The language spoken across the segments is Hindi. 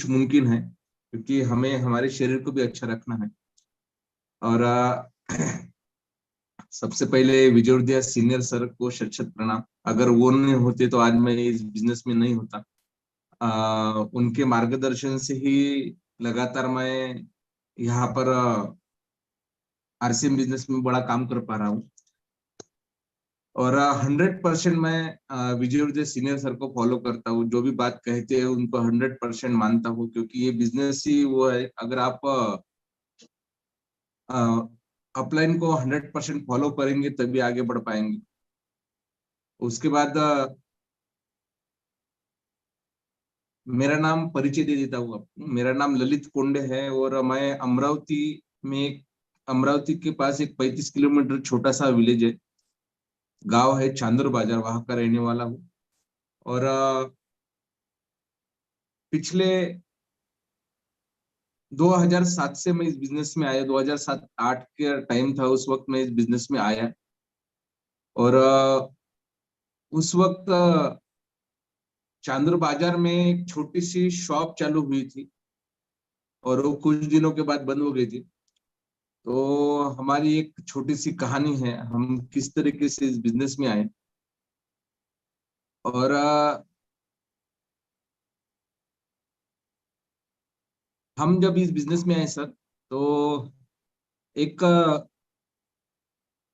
कुछ मुमकिन है, क्योंकि हमें हमारे शरीर को भी अच्छा रखना है। और सबसे पहले विजय सीनियर सर को शत शत प्रणाम। अगर वो नहीं होते तो आज मैं इस बिजनेस में नहीं होता। उनके मार्गदर्शन से ही लगातार मैं यहाँ पर आरसीएम बिजनेस में बड़ा काम कर पा रहा हूँ। और 100% मैं विजय सीनियर सर को फॉलो करता हूँ। जो भी बात कहते हैं उनको 100% मानता हूँ, क्योंकि ये बिजनेस ही वो है। अगर आप अपलाइन को 100% फॉलो करेंगे तभी आगे बढ़ पाएंगे। उसके बाद मेरा नाम परिचय दे देता हूँ आपको। मेरा नाम ललित कोंडे है और मैं अमरावती के पास एक 35 किलोमीटर छोटा सा विलेज है, गांव है चांदूर बाजार, वहां का रहने वाला हूँ। और पिछले 2007 से मैं इस बिजनेस में आया। 2007-8 के टाइम था, उस वक्त मैं इस बिजनेस में आया। और उस वक्त चांदूर बाजार में एक छोटी सी शॉप चालू हुई थी और वो कुछ दिनों के बाद बंद हो गई थी। तो हमारी एक छोटी सी कहानी है, हम किस तरीके से इस बिजनेस में आए। और हम जब इस बिजनेस में आए सर, तो एक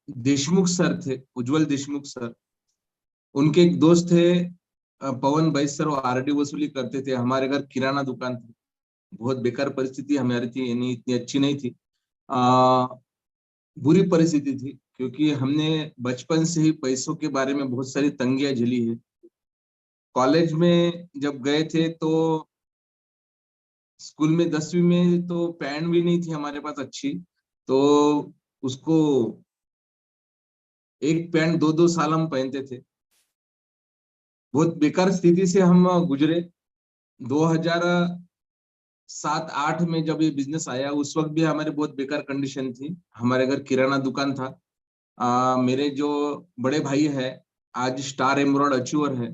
देशमुख सर थे, उज्जवल देशमुख सर। उनके एक दोस्त थे पवन भाई सर, वो आरडी वसूली करते थे। हमारे घर किराना दुकान थी। बहुत बेकार परिस्थिति हमारी थी, यानी इतनी अच्छी नहीं थी। आ, बुरी परिस्थिति थी, क्योंकि हमने बचपन से ही पैसों के बारे में बहुत सारी तंगियां झेली है। कॉलेज में जब गए थे तो स्कूल में 10वीं में तो पैंट भी नहीं थी हमारे पास अच्छी। तो उसको एक पैंट 2-2 साल हम पहनते थे। बहुत बेकार स्थिति से हम गुजरे। 2007-8 में जब ये बिजनेस आया, उस वक्त भी हमारे बहुत बेकार कंडीशन थी। हमारे घर किराना दुकान था। मेरे जो बड़े भाई है, आज स्टार एमरॉड अचीवर है,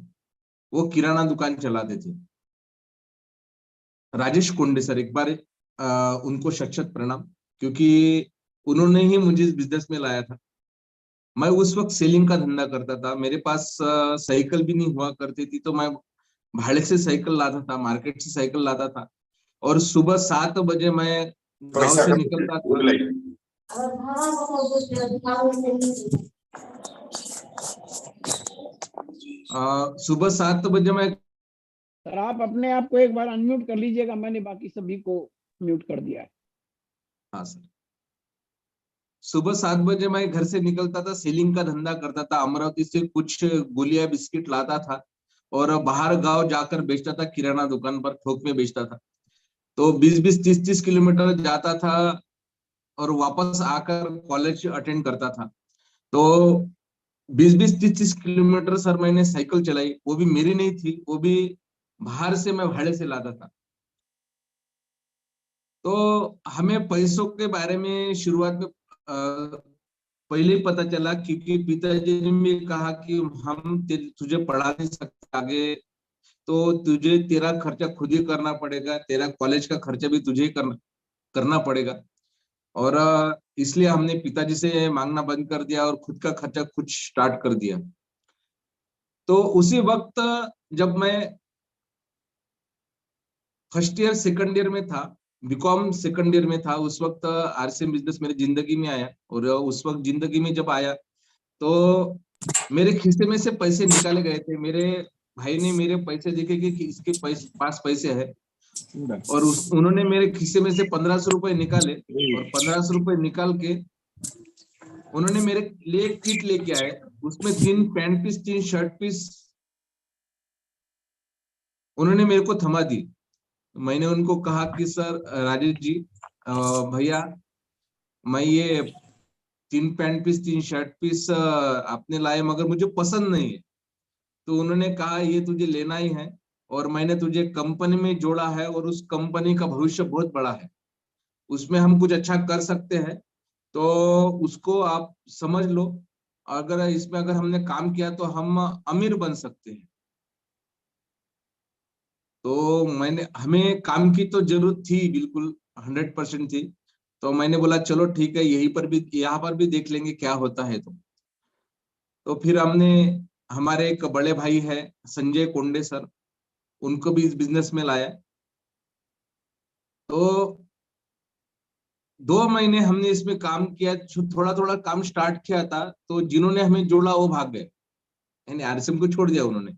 वो किराना दुकान चलाते थे। राजेश कोंडे सर, एक बार उनको शत शत प्रणाम, क्योंकि उन्होंने ही मुझे इस बिजनेस में लाया था। मैं उस वक्त सेलिंग का धंधा करता था। मेरे पास साइकिल भी नहीं हुआ करती थी, तो मैं भाड़े से साइकिल लाता था, मार्केट से साइकिल लाता था। और सुबह 7 बजे मैं गांव पैसा से का निकलता था। बोल रही। सुबह 7 बजे मैं सर आप अपने आप को एक बार अनम्यूट कर लीजिएगा, मैंने बाकी सभी को म्यूट कर दिया है। हाँ सर, सुबह 7 बजे मैं घर से निकलता था, सेलिंग का धंधा करता था। अमरावती से कुछ गोलियां बिस्किट लाता था और बाहर गांव जाकर बेचता था, किराना दुकान पर थोक में बेचता था। तो 20-20, 30-30 किलोमीटर जाता था और वापस आकर कॉलेज अटेंड करता था। तो 20-20, 30-30 किलोमीटर सर मैंने साइकिल चलाई, वो भी मेरी नहीं थी, वो भी बाहर से मैं भाड़े से लाता था। तो हमें पैसों के बारे में शुरुआत में पहले ही पता चला, क्योंकि पिताजी ने भी कहा कि हम तुझे पढ़ा नहीं सकते आगे, तो तुझे तेरा खर्चा खुद ही करना पड़ेगा, तेरा कॉलेज का खर्चा भी तुझे ही करना पड़ेगा। और इसलिए हमने पिताजी से मांगना बंद कर दिया और खुद का खर्चा खुद स्टार्ट कर दिया। तो उसी वक्त जब मैं फर्स्ट ईयर सेकंड ईयर में था, बीकॉम सेकंड ईयर में था, उस वक्त आरसीएम बिजनेस मेरी जिंदगी में आया। और उस वक्त जिंदगी में जब आया तो मेरे खीसे में से पैसे निकाले गए थे। मेरे भाई ने मेरे पैसे देखे कि इसके पास पैसे है, और उन्होंने मेरे खीसे में से 1500 रुपए निकाले। और 1500 रुपए निकाल के उन्होंने मेरे लिए एक किट लेके आए। उसमें 3 पैंट पीस, 3 शर्ट पीस उन्होंने मेरे को थमा दी। मैंने उनको कहा कि सर, राजेश जी, भैया, मैं ये 3 पैंट पीस, 3 शर्ट पीस आपने लाए, मगर मुझे पसंद नहीं है। तो उन्होंने कहा ये तुझे लेना ही है, और मैंने तुझे कंपनी में जोड़ा है, और उस कंपनी का भविष्य बहुत बड़ा है, उसमें हम कुछ अच्छा कर सकते हैं, तो उसको आप समझ लो। अगर इसमें अगर हमने काम किया तो हम अमीर बन सकते हैं। तो हमें काम की तो जरूरत थी, बिल्कुल 100% थी। तो मैंने बोला चलो ठीक है, यहीं पर भी, यहाँ पर भी देख लेंगे क्या होता है। तो फिर हमने, हमारे एक बड़े भाई है संजय कोंडे सर, उनको भी इस बिजनेस में लाया। तो 2 महीने हमने इसमें काम किया, थोड़ा थोड़ा काम स्टार्ट किया था। तो जिन्होंने हमें जोड़ा वो भाग गए, यानी आरएसएम को छोड़ दिया उन्होंने।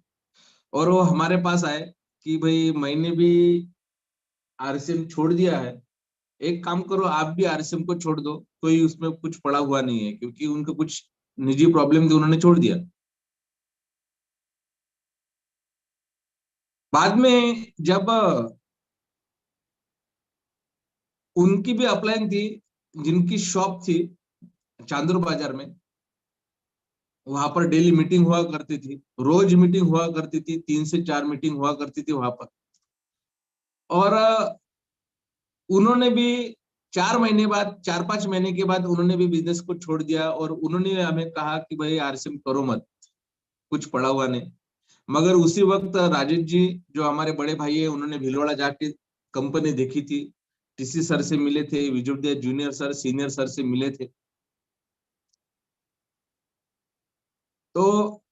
और वो हमारे पास आए कि भाई मैंने भी आरएसएम छोड़ दिया है, एक काम करो आप भी आरएसएम को छोड़ दो, कोई उसमें कुछ पड़ा हुआ नहीं है, क्योंकि उनका कुछ निजी प्रॉब्लम थी, उन्होंने छोड़ दिया। बाद में जब उनकी भी अपलाइन थी, जिनकी शॉप थी चांदूर बाजार में, वहां पर डेली मीटिंग हुआ करती थी, रोज मीटिंग हुआ करती थी, 3 से 4 मीटिंग हुआ करती थी वहां पर। और उन्होंने भी 4 महीने बाद, 4-5 महीने के बाद उन्होंने भी बिजनेस को छोड़ दिया, और उन्होंने हमें कहा कि भाई आरसीएम करो मत, कुछ पड़ा हुआ नहीं। मगर उसी वक्त राजेश जी, जो हमारे बड़े भाई है, उन्होंने भीलवाड़ा जाके कंपनी देखी थी, टीसी सर से मिले थे, विजय जूनियर सर, सीनियर सर से मिले थे। तो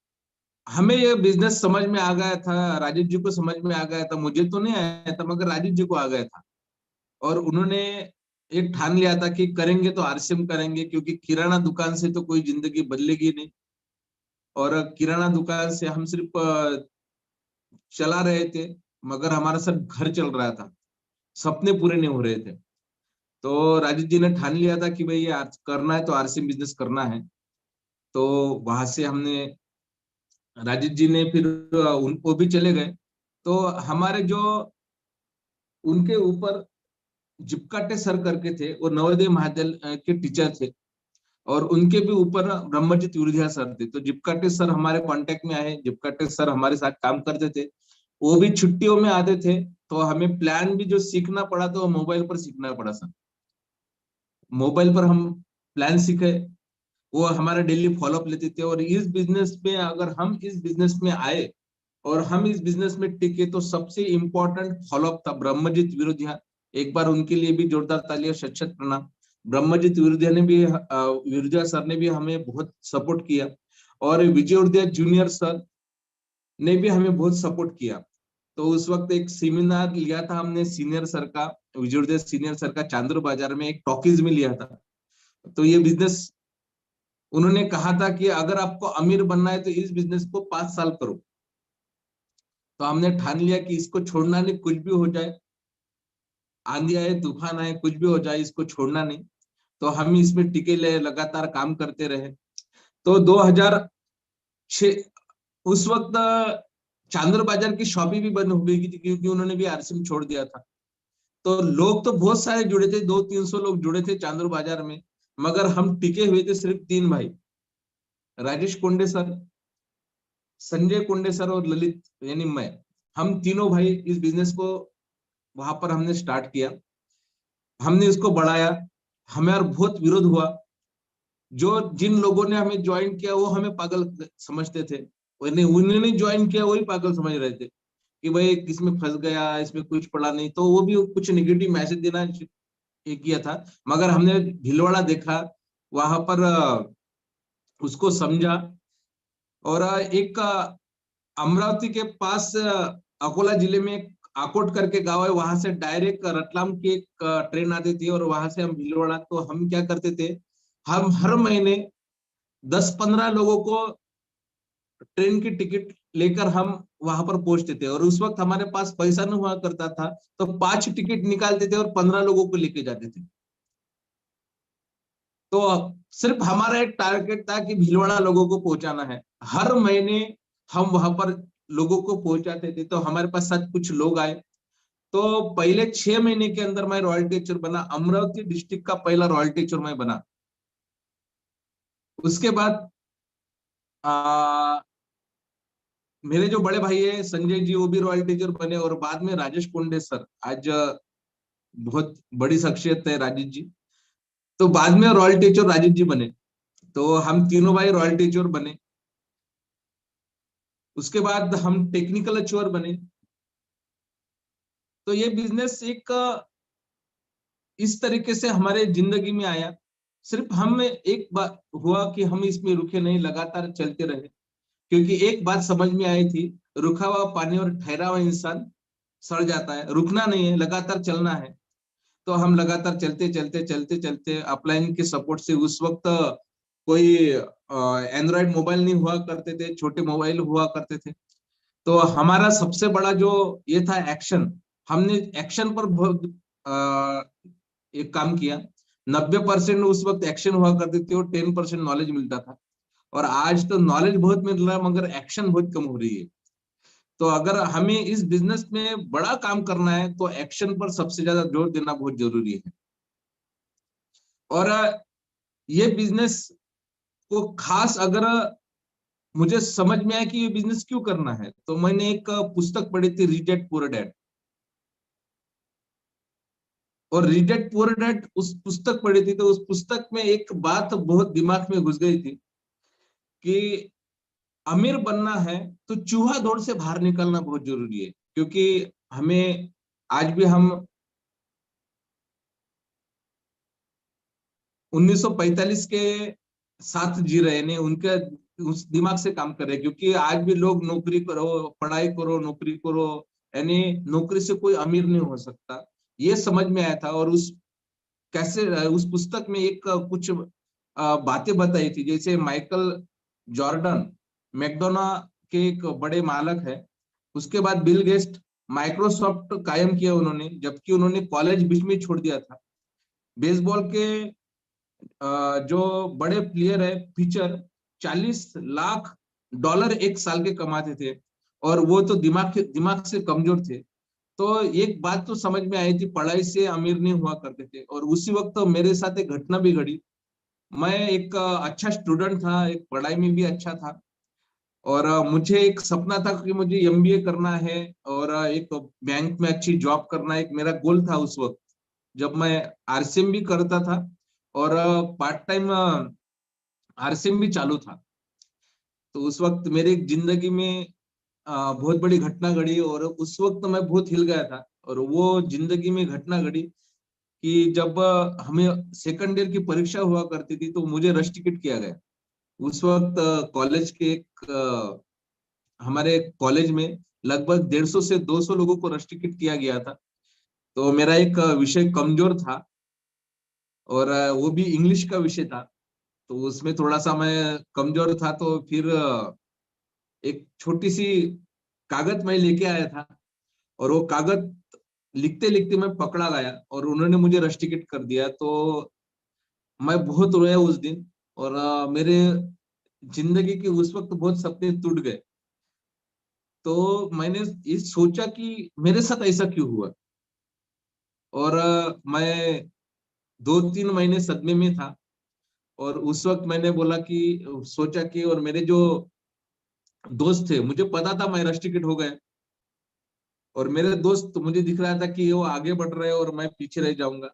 हमें ये बिजनेस समझ में आ गया था, राजीव जी को समझ में आ गया था, मुझे तो नहीं आया था मगर राजीव जी को आ गया था। और उन्होंने एक ठान लिया था कि करेंगे तो आरसीएम करेंगे, क्योंकि किराना दुकान से तो कोई जिंदगी बदलेगी नहीं। और किराना दुकान से हम सिर्फ चला रहे थे, मगर हमारा सब घर चल रहा था, सपने पूरे नहीं हो रहे थे। तो राजीव जी ने ठान लिया था कि भाई ये करना है तो आरसीएम बिजनेस करना है। तो वहां से हमने, राजीव जी ने फिर उनको भी चले गए। तो हमारे जो उनके ऊपर जिपकाटे सर करके थे, वो नवोदय महाविद्यालय के टीचर थे, और उनके भी ऊपर ब्रह्मजीत विरुधिया सर थे। तो जिपकाटे सर हमारे कांटेक्ट में आए, जिपकाटे सर हमारे साथ काम करते थे, वो भी छुट्टियों में आते थे। तो हमें प्लान भी जो सीखना पड़ा, तो मोबाइल पर सीखना पड़ा सर। मोबाइल पर हम प्लान सीखे, वो हमारा डेली फॉलोअप लेते थे। और इस बिजनेस में, अगर हम इस बिजनेस में आए और हम इस बिजनेस में टिके, तो सबसे इंपॉर्टेंट फॉलोअप था ब्रह्मजीत विरोधिया। एक बार उनके लिए भी जोरदार तालियां, शत शत प्रणाम। ब्रह्मजीत विरोधिया ने भी, विरोधिया सर ने भी हमें बहुत सपोर्ट किया। और विजय उर्दिया जूनियर सर ने भी हमें बहुत सपोर्ट किया। तो उस वक्त एक सेमिनार लिया था हमने सीनियर सर का, विजय उर्दिया सीनियर सर का, चांदूर बाजार में एक टॉकीज में लिया था। तो ये बिजनेस, उन्होंने कहा था कि अगर आपको अमीर बनना है तो इस बिजनेस को 5 साल करो। तो हमने ठान लिया कि इसको छोड़ना नहीं, कुछ भी हो जाए, आंधी आए तूफान आए, कुछ भी हो जाए, इसको छोड़ना नहीं। तो हम इसमें टिके रहे, लगातार काम करते रहे। तो 2006, उस वक्त चांदूर बाजार की शॉप भी बंद हो गई थी, क्योंकि उन्होंने भी आरसीएम छोड़ दिया था। तो लोग तो बहुत सारे जुड़े थे, 200-300 लोग जुड़े थे चांदूर बाजार में, मगर हम टिके हुए थे सिर्फ 3 भाई, राजेश कोंडे सर, संजय कुंडे सर और ललित, यानी मैं। हम तीनों भाई इस बिजनेस को वहां पर हमने स्टार्ट किया, हमने इसको बढ़ाया। हमारा बहुत विरोध हुआ। जो जिन लोगों ने हमें ज्वाइन किया वो हमें पागल समझते थे, उन्होंने ज्वाइन किया वही पागल समझ रहे थे कि भाई किसमें फंस गया, इसमें कुछ पड़ा नहीं। तो वो भी कुछ नेगेटिव मैसेज देना ये किया था। मगर हमने भीलवाड़ा देखा, वहां पर उसको समझा। और एक अमरावती के पास अकोला जिले में एक आकोट करके गांव है, वहां से डायरेक्ट रतलाम की एक ट्रेन आती थी, और वहां से हम भीलवाड़ा। तो हम क्या करते थे, हम हर महीने 10-15 लोगों को ट्रेन की टिकट लेकर हम वहां पर पहुंचते थे। और उस वक्त हमारे पास पैसा नहीं हुआ करता था, तो 5 टिकट निकालते थे और 15 लोगों को लेके जाते थे। तो सिर्फ हमारा एक टारगेट था कि भीलवाड़ा लोगों को पहुंचाना है। हर महीने हम वहां पर लोगों को पहुंचाते थे। तो हमारे पास साथ कुछ लोग आए। तो पहले 6 महीने के अंदर मैं रॉयल टीचर बना, अमरावती डिस्ट्रिक्ट का पहला रॉयल टीचर मैं बना। उसके बाद मेरे जो बड़े भाई है संजय जी, वो भी रॉयल टीचर बने। और बाद में राजेश कोंडे सर, आज बहुत बड़ी शख्सियत है राजेश जी, तो बाद में रॉयल टीचर राजेश जी बने। तो हम तीनों भाई रॉयल टीचर बने। उसके बाद हम टेक्निकल अचीवर बने। तो ये बिजनेस एक इस तरीके से हमारे जिंदगी में आया। सिर्फ हम एक बात हुआ कि हम इसमें रुके नहीं, लगातार चलते रहे, क्योंकि एक बात समझ में आई थी, रुका हुआ पानी और ठहरा हुआ इंसान सड़ जाता है, रुकना नहीं है, लगातार चलना है। तो हम लगातार चलते चलते चलते चलते अपलाइन के सपोर्ट से, उस वक्त कोई एंड्रॉइड मोबाइल नहीं हुआ करते थे, छोटे मोबाइल हुआ करते थे। तो हमारा सबसे बड़ा जो ये था एक्शन, हमने एक्शन पर बहुत एक काम किया। 90% उस वक्त एक्शन हुआ करती थी और 10% नॉलेज मिलता था। और आज तो नॉलेज बहुत मिल रहा है मगर एक्शन बहुत कम हो रही है। तो अगर हमें इस बिजनेस में बड़ा काम करना है तो एक्शन पर सबसे ज्यादा जोर देना बहुत जरूरी है। और ये बिजनेस को खास अगर मुझे समझ में आया कि ये बिजनेस क्यों करना है, तो मैंने एक पुस्तक पढ़ी थी, रिच डैड पुअर डैड। और रिच डैड पुअर डैड उस पुस्तक पढ़ी थी, तो उस पुस्तक में एक बात बहुत दिमाग में घुस गई थी कि अमीर बनना है तो चूहा दौड़ से बाहर निकलना बहुत जरूरी है। क्योंकि हमें आज भी हम 1945 के साथ जी रहे हैं, उनके उस दिमाग से काम कर रहे हैं। क्योंकि आज भी लोग नौकरी करो, पढ़ाई करो, नौकरी करो, यानी नौकरी से कोई अमीर नहीं हो सकता, ये समझ में आया था। और उस कैसे उस पुस्तक में एक कुछ बातें बताई थी, जैसे माइकल जॉर्डन मैकडोना के एक बड़े मालक है। उसके बाद बिल गेट्स माइक्रोसॉफ्ट कायम किया उन्होंने, जबकि उन्होंने कॉलेज बीच में छोड़ दिया था। बेसबॉल के जो बड़े प्लेयर है पिचर, 40 लाख डॉलर एक साल के कमाते थे, और वो तो दिमाग से कमजोर थे। तो एक बात तो समझ में आई थी, पढ़ाई से अमीर नहीं हुआ करते थे। और उसी वक्त तो मेरे साथ एक घटना भी घड़ी। मैं एक अच्छा स्टूडेंट था, एक पढ़ाई में भी अच्छा था, और मुझे एक सपना था कि मुझे एमबीए करना है और एक बैंक में अच्छी जॉब करना, एक मेरा गोल था उस वक्त, जब मैं आरसीएम भी करता था और पार्ट टाइम आरसीएम भी चालू था। तो उस वक्त मेरी जिंदगी में बहुत बड़ी घटना घड़ी, और उस वक्त मैं बहुत हिल गया था। और वो जिंदगी में घटना घड़ी कि जब हमें सेकंड ईयर की परीक्षा हुआ करती थी, तो मुझे रश टिकट किया गया। उस वक्त कॉलेज के एक हमारे कॉलेज में लगभग 150 से 200 लोगों को रश टिकट किया गया था। तो मेरा एक विषय कमजोर था, और वो भी इंग्लिश का विषय था। तो उसमें थोड़ा सा मैं कमजोर था, तो फिर एक छोटी सी कागज मैं लेके आया था, और वो कागज लिखते लिखते मैं पकड़ा गया और उन्होंने मुझे रश टिकट कर दिया। तो मैं बहुत रोया उस दिन, और मेरे जिंदगी के उस वक्त बहुत सपने टूट गए। तो मैंने ये सोचा कि मेरे साथ ऐसा क्यों हुआ। और मैं 2-3 महीने सदमे में था। और उस वक्त मैंने बोला कि सोचा कि, और मेरे जो दोस्त थे, मुझे पता था मैं रश टिकट हो गया, और मेरे दोस्त तो मुझे दिख रहा था कि वो आगे बढ़ रहे हैं और मैं पीछे रह जाऊंगा।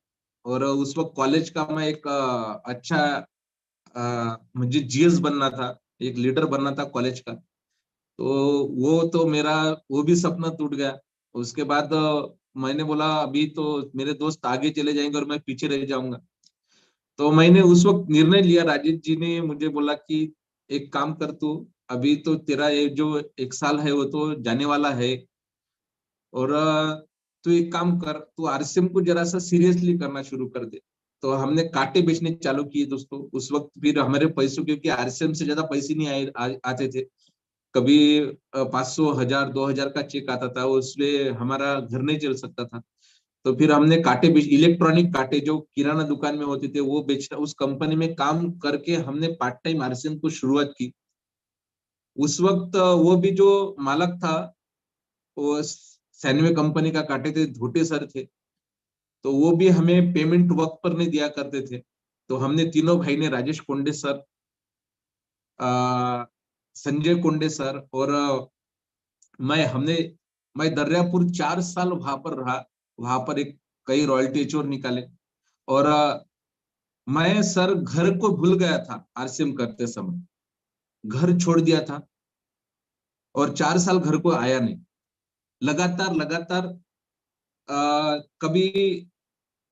और उस वक्त कॉलेज का मैं एक अच्छा मुझे जीएस बनना था, एक लीडर बनना था कॉलेज का। तो वो तो मेरा वो भी सपना टूट गया। उसके बाद मैंने बोला अभी तो मेरे दोस्त आगे चले जाएंगे और मैं पीछे रह जाऊंगा। तो मैंने उस वक्त निर्णय लिया, राजेश जी ने मुझे बोला कि एक काम कर तू, अभी तो तेरा ये जो 1 साल है वो तो जाने वाला है, और तू एक काम कर, तू आरसीएम को जरा सा सीरियसली करना शुरू कर दे। तो हमने कांटे बेचने चालू किए दोस्तों उस वक्त। फिर हमारे पैसों, क्योंकि आरसीएम से ज्यादा पैसे नहीं आते थे। कभी 500, 1000, 2000 का चेक आता था, उसमें हमारा घर नहीं चल सकता था। तो फिर हमने कांटे बेच, इलेक्ट्रॉनिक कांटे जो किराना दुकान में होते थे वो बेचना, उस कंपनी में काम करके हमने पार्ट टाइम आरसीएम को शुरुआत की। उस वक्त वो भी जो मालक था, वो सैनवे कंपनी का कांटे थे, धोटे सर थे। तो वो भी हमें पेमेंट वक्त पर नहीं दिया करते थे। तो हमने तीनों भाई ने, राजेश कोंडे सर, संजय कोंडे सर और हमने मैं दर्यापुर 4 साल वहां पर रहा। वहां पर एक कई रॉयल्टी चोर निकाले। और मैं सर घर को भूल गया था आरसीएम करते समय, घर छोड़ दिया था, और 4 साल घर को आया नहीं। लगातार लगातार कभी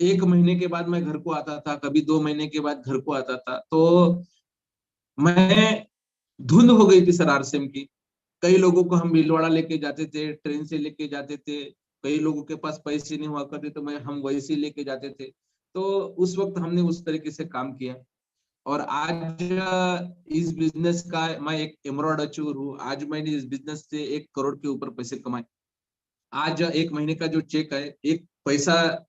1 महीने के बाद मैं घर को आता था, कभी 2 महीने के बाद घर को आता था। तो मैं धुंध हो गई थी सर आरसीएम की। कई लोगों को हम भीलवाड़ा लेके जाते थे, ट्रेन से लेके जाते थे। कई लोगों के पास पैसे नहीं हुआ करते तो मैं हम वैसे ही लेके जाते थे। तो उस वक्त हमने उस तरीके से काम किया। और आज इस बिजनेस का मैं एक एमराल्ड अचीवर हूँ। आज मैंने इस बिजनेस से 1 करोड़ के ऊपर पैसे कमाए। आज 1 महीने का जो चेक है, एक पैसा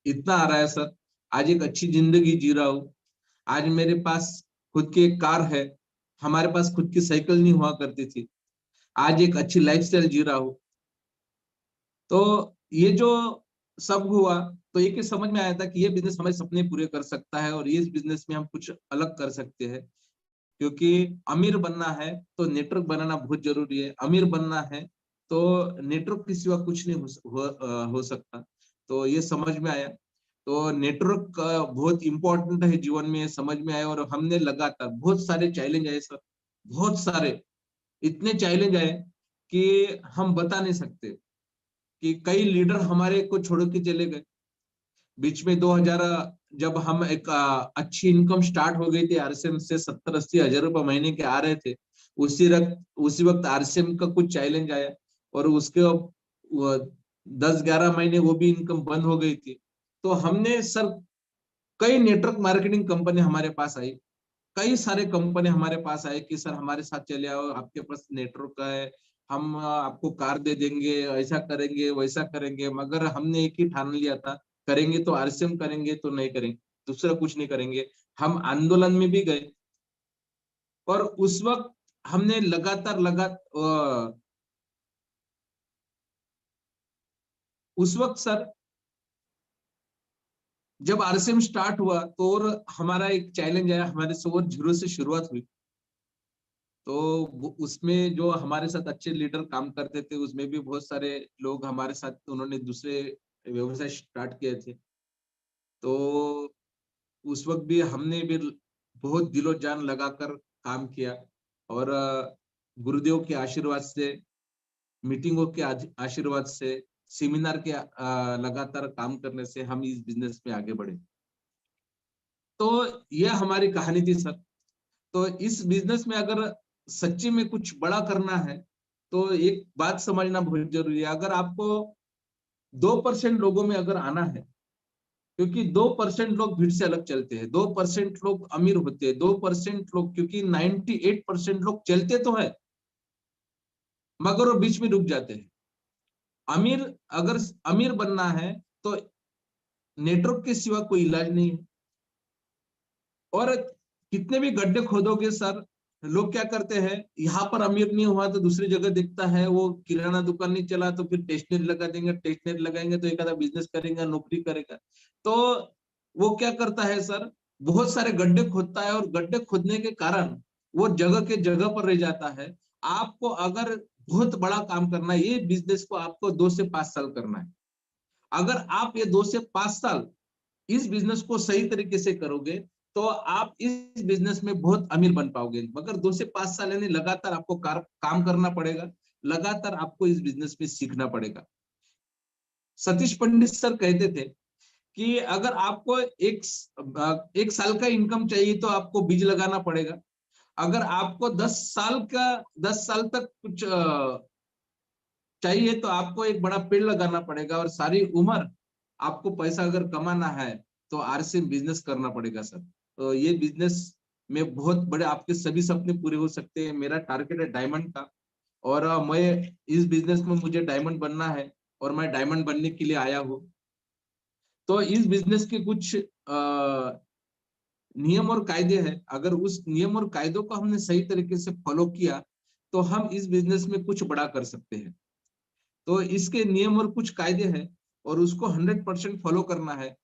इतना आ रहा है सर। आज एक अच्छी जिंदगी जी रहा हूँ। आज मेरे पास खुद की एक कार है। हमारे पास खुद की साइकिल नहीं हुआ करती थी। आज एक अच्छी लाइफस्टाइल जी रहा हूँ। तो ये जो सब हुआ, तो ये समझ में आया था कि ये बिजनेस हमारे सपने पूरे कर सकता है और इस बिजनेस में हम कुछ अलग कर सकते हैं। क्योंकि अमीर बनना है तो नेटवर्क बनाना बहुत जरूरी है। अमीर बनना है तो नेटवर्क के सिवा कुछ नहीं हो सकता। तो ये समझ में आया। तो नेटवर्क बहुत इंपॉर्टेंट है जीवन में, समझ में आया। और हमने लगातार बहुत सारे चैलेंज आए सर, बहुत सारे, इतने चैलेंज आए कि हम बता नहीं सकते। कि कई लीडर हमारे को छोड़ के चले गए। बीच में 2000, जब हम एक अच्छी इनकम स्टार्ट हो गई थी आरसीएम से, 70-80 हजार रुपए महीने के आ रहे थे। उसी वक्त आरसीएम का कुछ चैलेंज आया और उसके 10-11 महीने वो भी इनकम बंद हो गई थी। तो हमने सर, कई नेटवर्क मार्केटिंग कंपनी हमारे पास आई। कई सारे कंपनी हमारे पास आए कि सर हमारे साथ चले आओ, आपके पास नेटवर्क है, हम आपको कार दे देंगे, ऐसा करेंगे वैसा करेंगे। मगर हमने एक ही ठान लिया था, करेंगे तो आरसीएम करेंगे, तो नहीं करेंगे, दूसरा कुछ नहीं करेंगे। हम आंदोलन में भी गए। और उस वक्त हमने उस वक्त सर, जब आरसीएम स्टार्ट हुआ तो और हमारा एक चैलेंज आया, हमारे से और जीरो से शुरुआत हुई। तो उसमें जो हमारे साथ अच्छे लीडर काम करते थे, उसमें भी बहुत सारे लोग हमारे साथ, उन्होंने दूसरे व्यवसाय स्टार्ट किए थे। तो उस वक्त भी हमने भी बहुत दिलो जान लगाकर काम किया। और गुरुदेव के आशीर्वाद से, मीटिंगों के आशीर्वाद से, सेमिनार के लगातार काम करने से हम इस बिजनेस में आगे बढ़े। तो यह हमारी कहानी थी सर। तो इस बिजनेस में अगर सच्ची में कुछ बड़ा करना है तो एक बात समझना बहुत जरूरी है। अगर आपको 2% लोगों में अगर आना है, क्योंकि 2% लोग भीड़ से अलग चलते हैं, 2% लोग अमीर होते हैं, 2% लोग, क्योंकि 98% लोग चलते तो है मगर वो बीच में रुक जाते हैं। अमीर, अगर अमीर बनना है तो नेटवर्क के सिवा कोई इलाज नहीं है। और कितने भी गड्ढे खोदोगे सर, लोग क्या करते हैं, यहाँ पर अमीर नहीं हुआ तो दूसरी जगह दिखता है। वो किराना दुकान नहीं चला तो फिर टेस्टनरी लगा देंगे, टेस्टनरी लगाएंगे तो एक आधा बिजनेस करेगा, नौकरी करेगा। तो वो क्या करता है सर, बहुत सारे गड्ढे खोदता है और गड्ढे खोदने के कारण वो जगह के जगह पर रह जाता है। आपको अगर बहुत बड़ा काम करना है, ये बिजनेस को आपको 2 से 5 साल करना है। अगर आप ये 2 से 5 साल इस बिजनेस को सही तरीके से करोगे तो आप इस बिजनेस में बहुत अमीर बन पाओगे। मगर 2 से 5 साल यानी लगातार आपको काम करना पड़ेगा, लगातार आपको इस बिजनेस में सीखना पड़ेगा। सतीश पंडित सर कहते थे कि अगर आपको एक साल का इनकम चाहिए तो आपको बीज लगाना पड़ेगा। अगर आपको 10 साल तक कुछ चाहिए तो आपको एक बड़ा पेड़ लगाना पड़ेगा। और सारी उम्र आपको पैसा अगर कमाना है तो आरसीएम बिजनेस करना पड़ेगा सर। तो ये बिजनेस में बहुत बड़े आपके सभी सपने पूरे हो सकते हैं। मेरा टारगेट है डायमंड का। और मैं इस बिजनेस में, मुझे डायमंड बनना है और मैं डायमंड बनने के लिए आया हूँ। तो इस बिजनेस के कुछ नियम और कायदे हैं। अगर उस नियम और कायदों को हमने सही तरीके से फॉलो किया तो हम इस बिजनेस में कुछ बड़ा कर सकते हैं। तो इसके नियम और कुछ कायदे हैं और उसको 100% फॉलो करना है।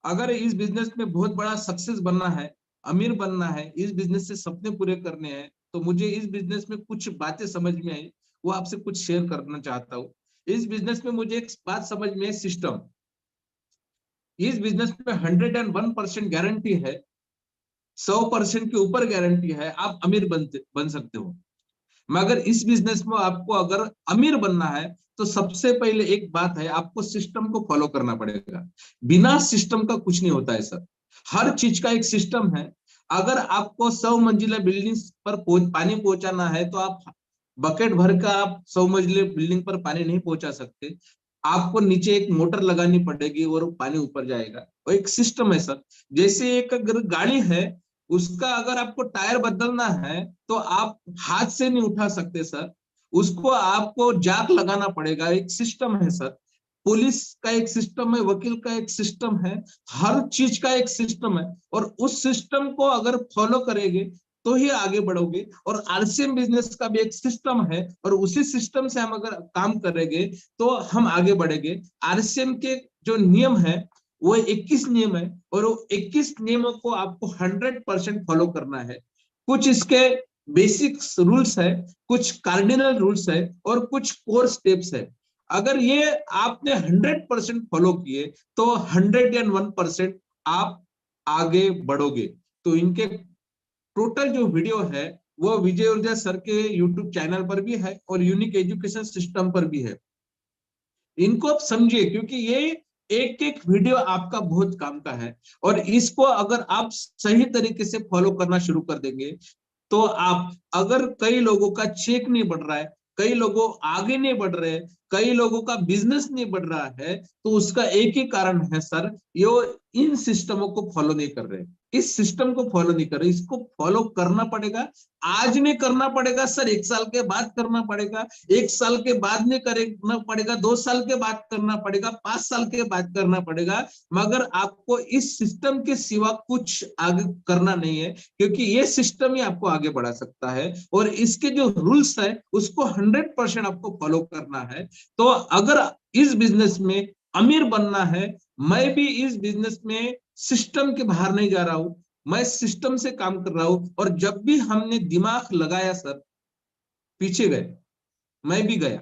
अगर इस बिजनेस में बहुत बड़ा सक्सेस बनना है, अमीर बनना है, इस बिजनेस से सपने पूरे करने हैं, तो मुझे इस बिजनेस में कुछ बातें समझ में आई, वो आपसे कुछ शेयर करना चाहता हूँ। इस बिजनेस में मुझे एक बात समझ में है, सिस्टम। इस बिजनेस में 101% गारंटी है, 100% के ऊपर गारंटी है, आप अमीर बन सकते हो। मगर इस बिजनेस में आपको अगर अमीर बनना है तो सबसे पहले एक बात है, आपको सिस्टम को फॉलो करना पड़ेगा। बिना सिस्टम का कुछ नहीं होता है सर। हर चीज का एक सिस्टम है। अगर आपको 100 मंजिला बिल्डिंग पर पानी पहुंचाना है तो आप बकेट भर का आप 100 मंजिले बिल्डिंग पर पानी नहीं पहुंचा सकते। आपको नीचे एक मोटर लगानी पड़ेगी और पानी ऊपर जाएगा। वो एक सिस्टम है सर। जैसे एक अगर गाड़ी है, उसका अगर आपको टायर बदलना है तो आप हाथ से नहीं उठा सकते सर। उसको आपको जाक लगाना पड़ेगा, एक सिस्टम है सर। पुलिस का एक सिस्टम है, वकील का एक सिस्टम है, हर चीज का एक सिस्टम है। और उस सिस्टम को अगर फॉलो करेंगे तो ही आगे बढ़ोगे। और आरसीएम बिजनेस का भी एक सिस्टम है, और उसी सिस्टम से हम अगर काम करेंगे तो हम आगे बढ़ेंगे। आरसीएम के जो नियम है वो 21 नियम है, और वो 21 नियमों को आपको 100% फॉलो करना है। कुछ इसके बेसिक रूल्स है, कुछ कार्डिनल रूल्स है, और कुछ कोर स्टेप्स है। अगर ये आपने 100% फॉलो किए तो 101% आप आगे बढ़ोगे। तो इनके टोटल जो वीडियो है वो विजय ऊर्जा सर के यूट्यूब चैनल पर भी है और यूनिक एजुकेशन सिस्टम पर भी है। इनको आप समझिए, क्योंकि ये एक एक वीडियो आपका बहुत काम का है। और इसको अगर आप सही तरीके से फॉलो करना शुरू कर देंगे तो आप, अगर कई लोगों का चेक नहीं बढ़ रहा है, कई लोगों आगे नहीं बढ़ रहे, कई लोगों का बिजनेस नहीं बढ़ रहा है, तो उसका एक ही कारण है सर, ये इन सिस्टमों को फॉलो नहीं कर रहे। इस सिस्टम को फॉलो नहीं कर रहे, इसको फॉलो करना पड़ेगा। आज नहीं करना पड़ेगा सर, 1 साल के बाद करना पड़ेगा, 1 साल के बाद नहीं करना पड़ेगा, 2 साल के बाद करना पड़ेगा, 5 साल के बाद करना पड़ेगा। मगर आपको इस सिस्टम के सिवा कुछ आगे करना नहीं है, क्योंकि ये सिस्टम ही आपको आगे बढ़ा सकता है। और इसके जो रूल्स है उसको 100% आपको फॉलो करना है। तो अगर इस बिजनेस में अमीर बनना है, मैं भी इस बिजनेस में सिस्टम के बाहर नहीं जा रहा हूं, मैं सिस्टम से काम कर रहा हूं। और जब भी हमने दिमाग लगाया सर, पीछे गए, मैं भी गया।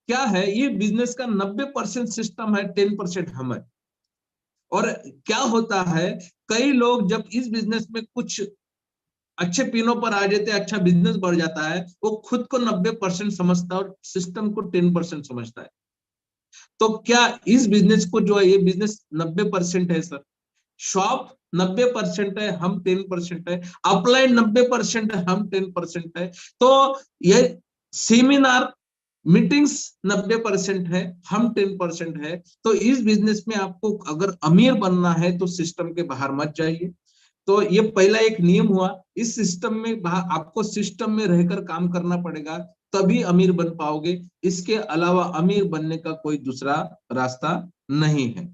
क्या है, ये बिजनेस का 90% सिस्टम है, 10% हम है। और क्या होता है, कई लोग जब इस बिजनेस में कुछ अच्छे पिनों पर आ जाते हैं, अच्छा बिजनेस बढ़ जाता है, वो खुद को 90% समझता है और सिस्टम को 10% समझता है। तो क्या इस बिजनेस को जो है, ये बिजनेस 90% है सर। शॉप 90% है, हम 10% है। अपलाइन 90% है, हम 10% है। तो ये सेमिनार मीटिंग्स 90% है, हम 10% है। तो इस बिजनेस में आपको अगर अमीर बनना है तो सिस्टम के बाहर मत जाइए। तो ये पहला एक नियम हुआ। इस सिस्टम में आपको सिस्टम में रहकर काम करना पड़ेगा, तभी अमीर बन पाओगे। इसके अलावा अमीर बनने का कोई दूसरा रास्ता नहीं है।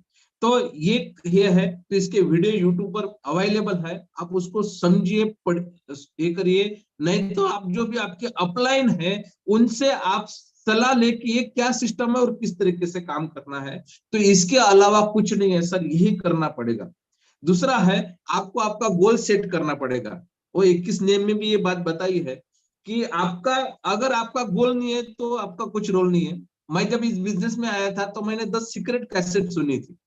तो ये है, तो इसके वीडियो यूट्यूब पर अवेलेबल है, आप उसको समझिए, ये करिए। नहीं तो आप जो भी आपके अपलाइन है उनसे आप सलाह ले कि ये क्या सिस्टम है और किस तरीके से काम करना है। तो इसके अलावा कुछ नहीं है सर, यही करना पड़ेगा। दूसरा है, आपको आपका गोल सेट करना पड़ेगा। वो 21 नियम में भी ये बात बताई है कि आपका, अगर आपका गोल नहीं है तो आपका कुछ रोल नहीं है। मैं जब इस बिजनेस में आया था तो मैंने 10 सीक्रेट कैसेट सुनी थी,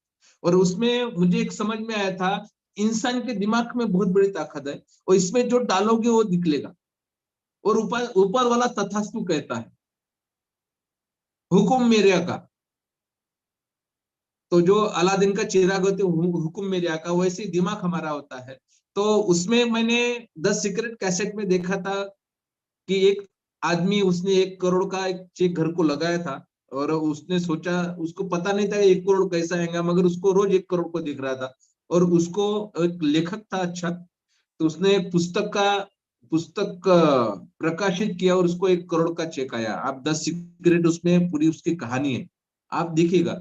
और उसमें मुझे एक समझ में आया था, इंसान के दिमाग में बहुत बड़ी ताकत है, और इसमें जो डालोगे वो निकलेगा। और ऊपर ऊपर वाला तथास्तु कहता है, हुकुम मेरे का। तो जो अलादीन का चिराग होते हुकुम मेरे आका, वैसे ही दिमाग हमारा होता है। तो उसमें मैंने 10 सीक्रेट कैसेट में देखा था कि एक आदमी, उसने 1 करोड़ का एक चेक घर को लगाया था, और उसने सोचा, उसको पता नहीं था 1 करोड़ कैसा आएगा, मगर उसको रोज 1 करोड़ को दिख रहा था। और उसको एक लेखक था अच्छा, तो उसने एक पुस्तक प्रकाशित किया, और उसको 1 करोड़ का चेक आया। आप 10 सीक्रेट, उसमें पूरी उसकी कहानी है, आप देखिएगा।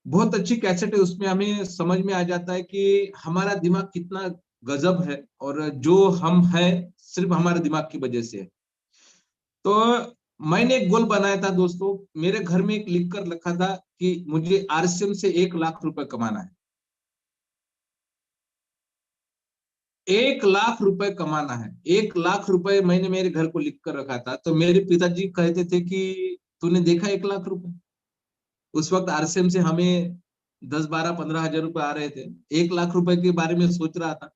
बहुत अच्छी कैसेट है, उसमें हमें समझ में आ जाता है कि हमारा दिमाग कितना गजब है, और जो हम है सिर्फ हमारे दिमाग की वजह से है। तो मैंने एक गोल बनाया था दोस्तों, मेरे घर में एक लिख कर रखा था कि मुझे आरसीएम से 1 लाख रुपए कमाना है। 1 लाख रुपए कमाना है, 1 लाख रुपए मैंने मेरे घर को लिख कर रखा था। तो मेरे पिताजी कहते थे कि तूने देखा 1 लाख रुपए? उस वक्त आरसीएम से हमें 10, 12, 15 हजार रुपए आ रहे थे। 1 लाख रुपए के बारे में सोच रहा था।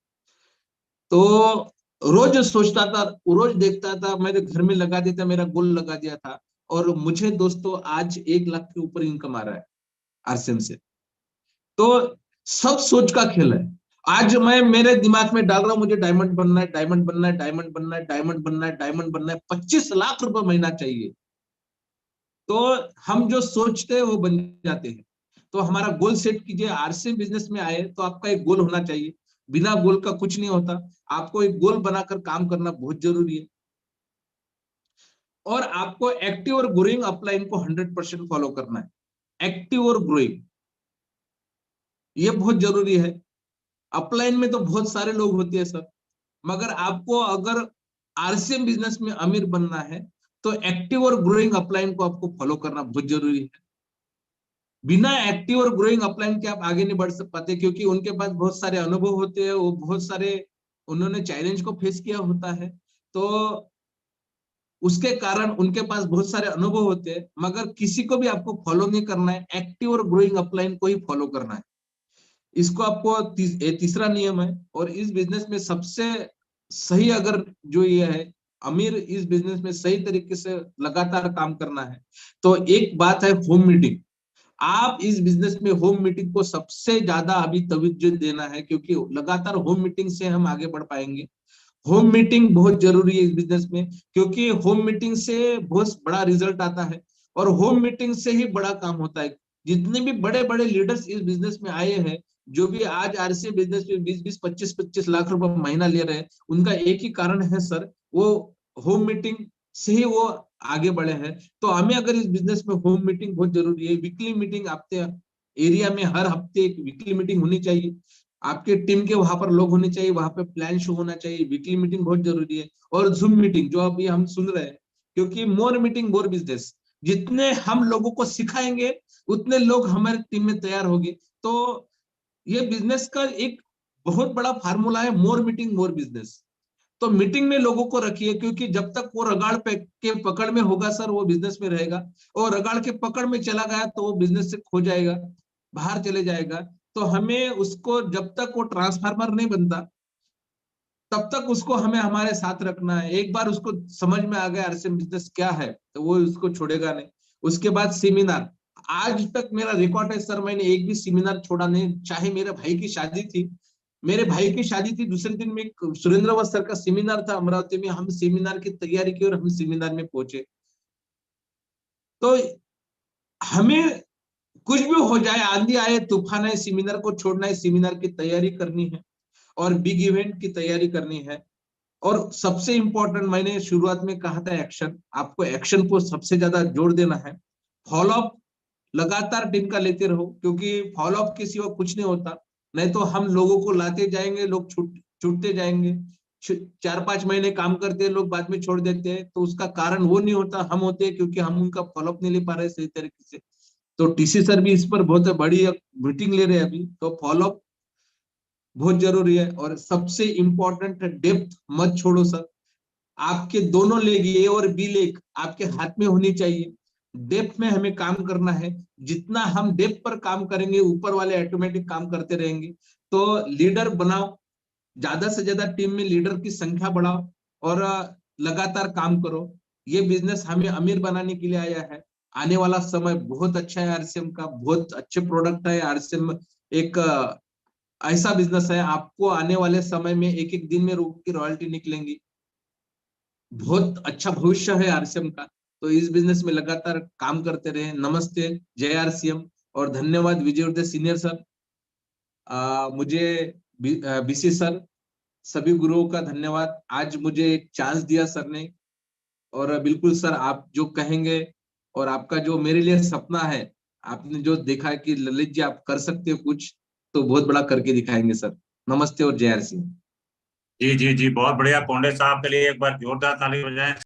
तो रोज सोचता था, रोज देखता था, मेरे घर में लगा दिया था, मेरा गोल लगा दिया था। और मुझे दोस्तों आज 1 लाख के ऊपर इनकम आ रहा है आरसीएम से। तो सब सोच का खेल है। आज मैं मेरे दिमाग में डाल रहा हूं मुझे डायमंड बनना है, डायमंड बनना है, डायमंड बनना है, डायमंड बनना है, डायमंड बनना है, 25 लाख रुपए महीना चाहिए। तो हम जो सोचते हैं वो बन जाते हैं। तो हमारा गोल सेट कीजिए। आरसीएम बिजनेस में आए तो आपका एक गोल होना चाहिए। बिना गोल का कुछ नहीं होता। आपको एक गोल बनाकर काम करना बहुत जरूरी है। और आपको एक्टिव और ग्रोइंग अपलाइन को 100% फॉलो करना है। एक्टिव और ग्रोइंग ये बहुत जरूरी है। अपलाइन में तो बहुत सारे लोग होते हैं सर, मगर आपको अगर आरसीएम बिजनेस में अमीर बनना है तो एक्टिव और ग्रोइंग अपलाइन को आपको फॉलो करना बहुत जरूरी है। बिना एक्टिव और ग्रोइंग अपलाइन के आप आगे नहीं बढ़ पाते, क्योंकि उनके पास बहुत सारे अनुभव होते हैं, वो बहुत सारे उन्होंने चैलेंज को फेस किया होता है। तो उसके कारण उनके पास बहुत सारे अनुभव होते हैं, मगर किसी को भी आपको फॉलो नहीं करना है, एक्टिव और ग्रोइंग अपलाइन को ही फॉलो करना है। इसको आपको तीसरा नियम है। और इस बिजनेस में सबसे सही अगर जो ये है, अमीर इस बिजनेस में सही तरीके से लगातार काम करना है, तो एक बात है होम मीटिंग। आप इस बिजनेस में होम मीटिंग को सबसे ज्यादा अभी तवज्जो देना है, क्योंकि लगातार होम मीटिंग से हम आगे बढ़ पाएंगे। होम मीटिंग बहुत जरूरी है इस बिजनेस में, क्योंकि होम मीटिंग से बहुत बड़ा रिजल्ट आता है। और होम मीटिंग से ही बड़ा काम होता है। जितने भी बड़े बड़े लीडर्स इस बिजनेस में आए हैं, जो भी आज आरसी बिजनेस में 20-20, 25-25 लाख रुपए महीना ले रहे हैं, उनका एक ही कारण है सर, वो होम मीटिंग से ही वो आगे बढ़े हैं। तो हमें अगर इस बिजनेस में होम मीटिंग बहुत जरूरी है। वीकली मीटिंग आपके एरिया में हर हफ्ते एक वीकली मीटिंग होनी चाहिए। आपके टीम के वहां पर लोग होने चाहिए, वहां पे प्लान शो होना चाहिए। वीकली मीटिंग बहुत जरूरी है। और जूम मीटिंग जो अभी हम सुन रहे हैं, क्योंकि मोर मीटिंग मोर बिजनेस। जितने हम लोगों को सिखाएंगे उतने लोग हमारे टीम में तैयार होंगे। तो ये बिजनेस का एक बहुत बड़ा फार्मूला है, मोर मीटिंग मोर बिजनेस। तो मीटिंग में लोगों को रखिए, क्योंकि जब तक वो रगाड़ पे के पकड़ में होगा सर, वो बिजनेस में रहेगा। और रगाड़ के पकड़ में चला गया तो वो बिजनेस से खो जाएगा, बाहर चले जाएगा। तो हमें उसको जब तक वो ट्रांसफार्मर नहीं बनता, तब तक उसको हमें हमारे साथ रखना है। एक बार उसको समझ में आ गया आरसीएम बिजनेस क्या है, तो वो उसको छोड़ेगा नहीं। उसके बाद सेमिनार। आज तक मेरा रिकॉर्ड है सर, मैंने एक भी सेमिनार छोड़ा नहीं। चाहे मेरे भाई की शादी थी, मेरे भाई की शादी थी, दूसरे दिन में सुरेंद्र वस्त सर का सेमिनार था अमरावती में, हम सेमिनार की तैयारी की और हम सेमिनार में पहुंचे। तो हमें कुछ भी हो जाए, आंधी आए तूफान आए, सेमिनार को छोड़ना है, सेमिनार की तैयारी करनी है और बिग इवेंट की तैयारी करनी है। और सबसे इंपॉर्टेंट, मैंने शुरुआत में कहा था, एक्शन। आपको एक्शन को सबसे ज्यादा जोर देना है। फॉलो अप लगातार टीम का लेते रहो, क्योंकि फॉलो अप के सिवा कुछ नहीं होता। नहीं तो हम लोगों को लाते जाएंगे, लोग छूटते जाएंगे। 4-5 महीने काम करते हैं लोग, बाद में छोड़ देते हैं। तो उसका कारण वो नहीं होता, हम होते हैं, क्योंकि हम उनका फॉलो अप नहीं ले पा रहे सही तरीके से। तो टीसी सर भी इस पर बहुत बड़ी मीटिंग ले रहे हैं अभी। तो फॉलो अप बहुत जरूरी है। और सबसे इंपॉर्टेंट है डेप्थ, मत छोड़ो सर। आपके दोनों लेग, ए और बी लेग, आपके हाथ में होनी चाहिए। डेप्थ में हमें काम करना है। जितना हम डेप्थ पर काम करेंगे, ऊपर वाले ऑटोमेटिक काम करते रहेंगे। तो लीडर बनाओ, ज्यादा से ज्यादा टीम में लीडर की संख्या बढ़ाओ और लगातार काम करो। ये बिजनेस हमें अमीर बनाने के लिए आया है। आने वाला समय बहुत अच्छा है आरसीएम का, बहुत अच्छे प्रोडक्ट है आरसीएम। एक ऐसा बिजनेस है, आपको आने वाले समय में एक एक दिन में रूप की रॉयल्टी निकलेंगी। बहुत अच्छा भविष्य है आरसीएम का। तो इस बिजनेस में लगातार काम करते रहे। नमस्ते, जय आरसीएम। और धन्यवाद विजय उर्दे सीनियर सर, मुझे बीसी सर, सभी गुरुओं का धन्यवाद। आज मुझे एक चांस दिया सर ने। और बिल्कुल सर, आप जो कहेंगे और आपका जो मेरे लिए सपना है, आपने जो देखा है कि ललित जी आप कर सकते हो कुछ, तो बहुत बड़ा करके दिखाएंगे सर। नमस्ते और जय आरसीएम। जी जी जी, बहुत बढ़िया। पौंडे साहब के लिए एक बार जोरदार ताली बजाएं।